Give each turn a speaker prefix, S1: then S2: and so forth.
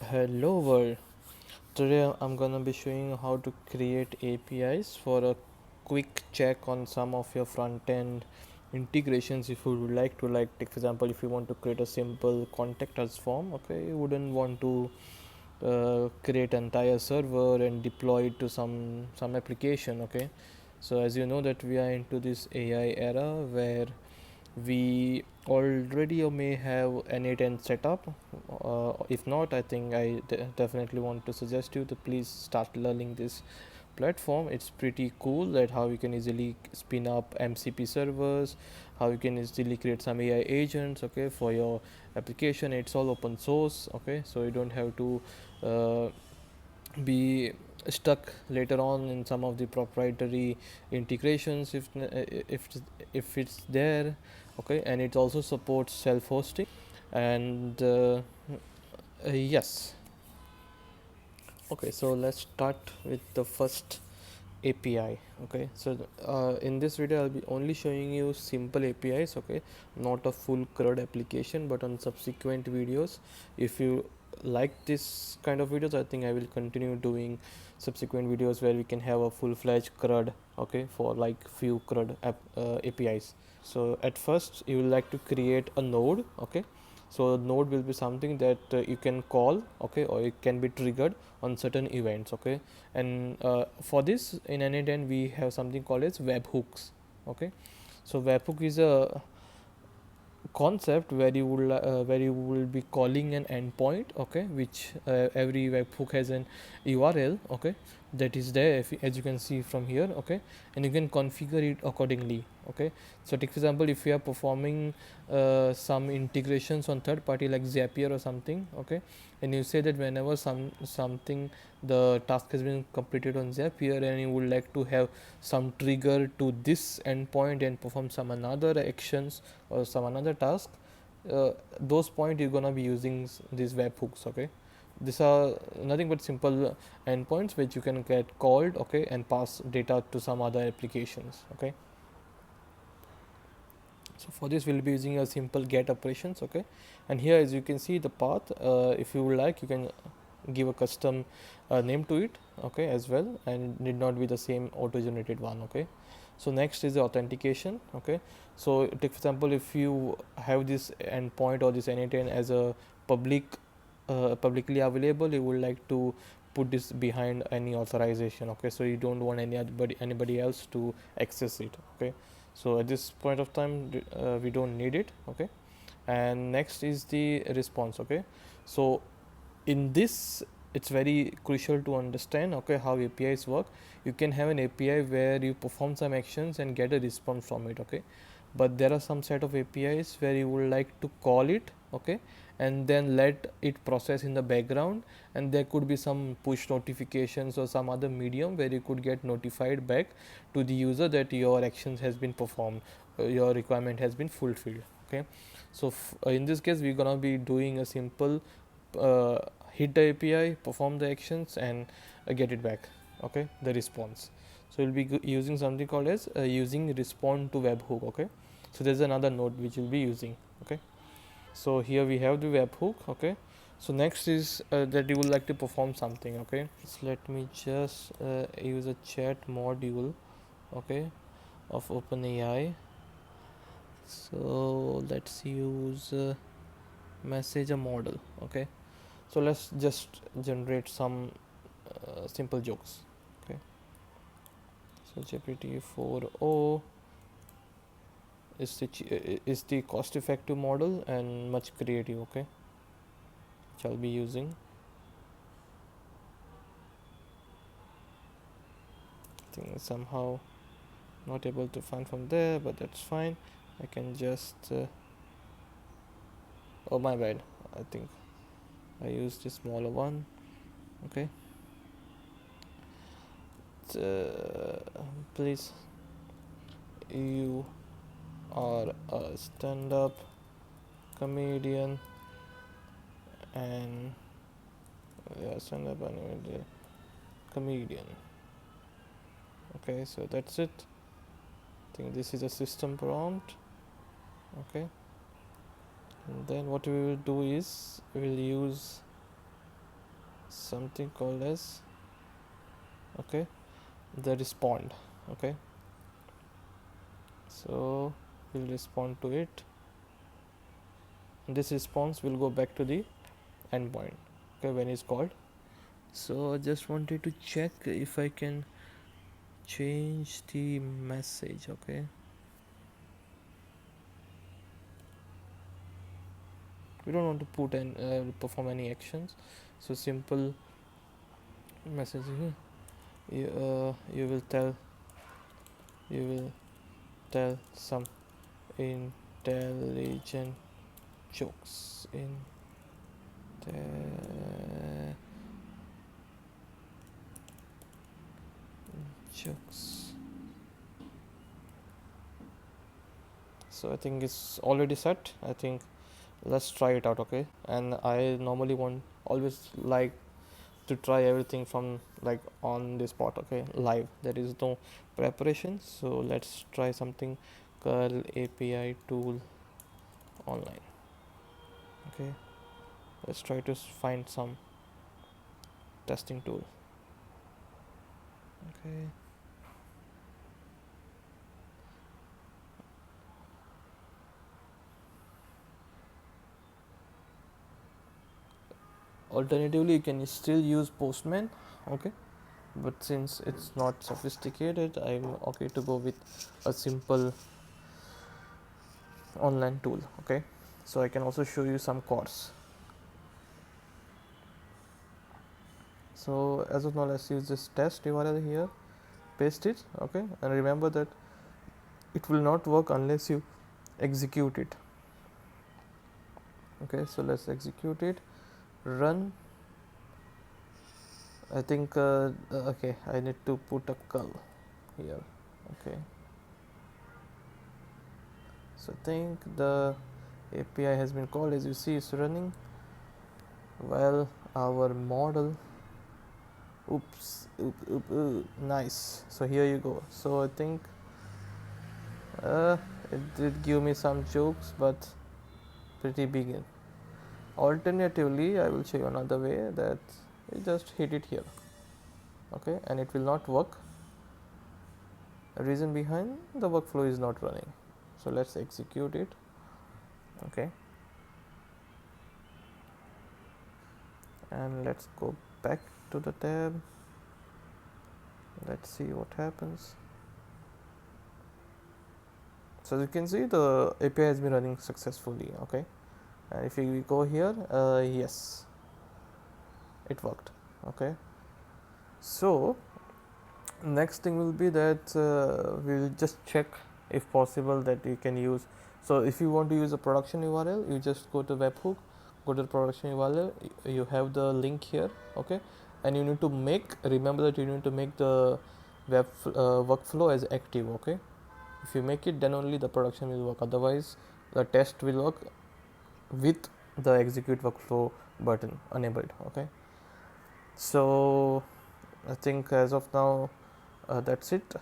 S1: Hello world. Today I'm gonna be showing you how to create APIs for a quick check on some of your front end integrations. If you would like to, like, take for example, if you want to create a simple contact us form, okay, you wouldn't want to create entire server and deploy it to some application, okay. So as you know that we are into this AI era where we already may have N8N setup. If not, I think definitely want to suggest you to please start learning this platform. It's pretty cool that how you can easily spin up MCP servers, how you can easily create some AI agents, okay, for your application. It's all open source, okay, so you don't have to uh, be stuck later on in some of the proprietary integrations if if it's there, okay. And it also supports self-hosting and yes. Okay, so let's start with the first API. Okay, so in this video I'll be only showing you simple APIs, okay, not a full CRUD application. But on subsequent videos, if you like this kind of videos, I think I will continue doing subsequent videos where we can have a full-fledged CRUD, okay, for like few APIs. So at first you will like to create a node, okay. So a node will be something that you can call, okay, or it can be triggered on certain events, okay. And for this in N8N we have something called as webhooks, okay. So webhook is a concept where you will be calling an endpoint, okay, which every webhook has an URL, okay, that is there, as you can see from here, okay. And you can configure it accordingly, okay. So take for example, if you are performing some integrations on third party like Zapier or something, okay, and you say that whenever something the task has been completed on Zapier and you would like to have some trigger to this endpoint and perform some another actions or some another task, those point you're gonna be using these webhooks, okay. These are nothing but simple endpoints which you can get called, okay, and pass data to some other applications, okay. So for this we'll be using a simple get operations, okay. And here as you can see the path, if you would like you can give a custom name to it, okay, as well, and need not be the same auto generated one, okay. So next is the authentication, okay. So take for example, if you have this endpoint or this N8N as a publicly available, you would like to put this behind any authorization, okay. So you don't want anybody else to access it, okay. So at this point of time we don't need it, okay. And next is the response, okay. So in this it's very crucial to understand, okay, how APIs work. You can have an API where you perform some actions and get a response from it, okay. But there are some set of APIs where you would like to call it, okay, and then let it process in the background, and there could be some push notifications or some other medium where you could get notified back to the user that your actions has been performed, your requirement has been fulfilled, okay. So in this case we're gonna be doing a simple uh, hit the API, perform the actions, and get it back, okay, the response. So we'll be using something called as using respond to webhook, okay. So there's another node which we'll be using, okay. So here we have the webhook, okay. So next is that you would like to perform something, okay. So let me just use a chat module, okay, of OpenAI. So let's use messenger model, okay. So let's just generate some simple jokes, okay. So GPT-4o is the cost effective model and much creative, okay, which I'll be using. I think somehow not able to find from there, but that's fine. I can just oh my bad, I think I used the smaller one, okay. Please, you are a stand-up comedian and yeah, stand-up comedian, okay. So that's it. I think this is a system prompt, okay. And then what we will do is we will use something called as, okay, the respond. Okay, so we'll respond to it. This response will go back to the endpoint, okay, when it's called. So I just wanted to check if I can change the message. Okay, we don't want to put and perform any actions, so simple message here. You will tell some intelligent jokes in jokes. So I think it's already set. I think let's try it out. Okay, and I normally want always like to try everything from like on the spot. Okay, live, there is no preparation. So let's try something, curl API tool online. Okay, let's try to find some testing tool. Okay, alternatively you can still use Postman. Okay, but since it's not sophisticated, I'm okay to go with a simple online tool. Okay, so I can also show you some course. So as of now, let's use this test URL here, paste it. Okay, and remember that it will not work unless you execute it. Okay, so let's execute it, run. I think okay, I need to put a curl here. Okay, so I think the API has been called. As you see, it's running while our model, nice. So here you go. So I think it did give me some jokes, but pretty big. Alternatively, I will show you another way that you just hit it here. Okay, and it will not work. The reason behind, the workflow is not running. So let's execute it. Okay, and let's go back to the tab. Let's see what happens. So as you can see, the API has been running successfully. Okay, and if we go here, yes, it worked. Okay, so next thing will be that we'll just check if possible that you can use. So if you want to use a production URL, you just go to webhook, go to the production URL, you have the link here. Okay, and you need to remember that you need to make the workflow as active. Okay, if you make it, then only the production will work, otherwise the test will work with the execute workflow button enabled. Okay, so I think as of now that's it.